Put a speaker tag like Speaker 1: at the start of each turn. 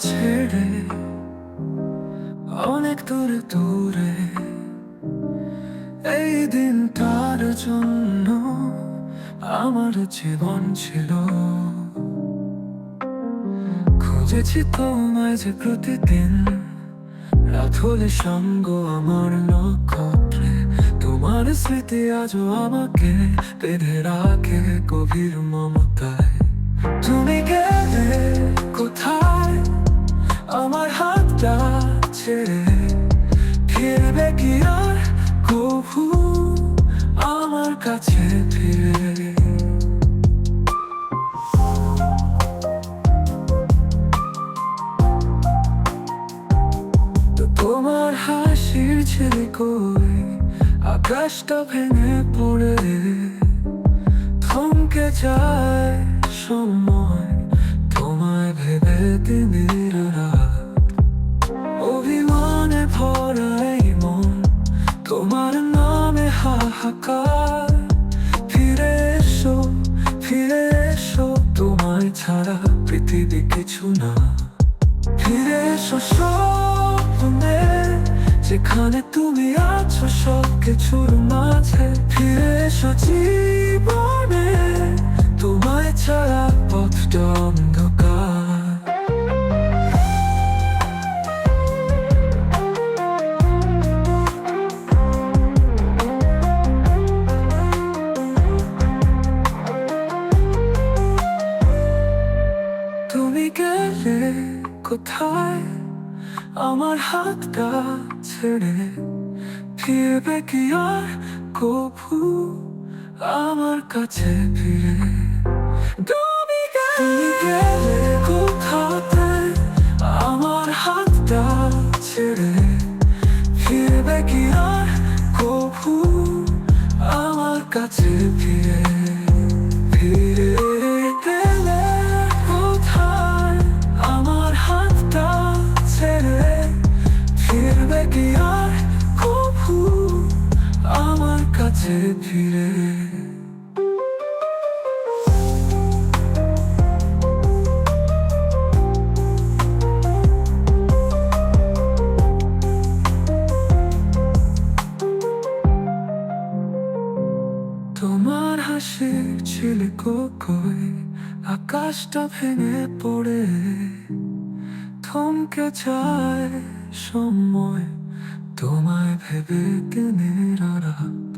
Speaker 1: ছেড়ে অনেক দূরে দূরে, এই দিনটার জন্য আমার জীবন ছিল। খুঁজেছি তোমায় যে প্রতিদিন, রাত হলে সঙ্গ আমার নক্ষত্রে। তোমার স্মৃতি আজও আমাকে বেঁধে রাখে গভীর মমতায়। তুমি গেলে কোথায় আমার হাতটা ছেড়ে, ফিরবে কি আর কভু আমার কাছে ফিরে? তো তোমার হাসির ছেলে কই, আকাশটা ভেঙে পড়ে থমকে যায় সময়। তোমায় ভেবে দিনের রাত, অভিমানে ভরা এই মন, তোমার নামে হাহাকার। ফিরে এসো, ফিরে এসো, তোমায় ছাড়া পৃথিবী কিছু না। ফিরে এসো স্বপ্নে, যেখানে তুমি আছো সব কিছুর মাঝে। ফিরে এসো জীবনে, তোমায় ছাড়া পথটা অন্ধকার। তুমি গেলে কোথায় আমার হাতটা ছেড়ে, ফিরবে কি আর কভু আমার কাছে ফিরে? তুমি গেলে কোথায় আমার হাতটা ছেড়ে, ফিরবে কি আর কভু আমার কাছে ফিরে? ফিরে গেলে কোথায় আমার হাতটা ছেড়ে, ফিরবে কি আর কভু আমার কাছে ফিরে? তোমার হাসির ছিল কই, আকাশটা ভেঙে পড়ে থমকে যায় সময়। তোমায় ভেবে দিনের রাত,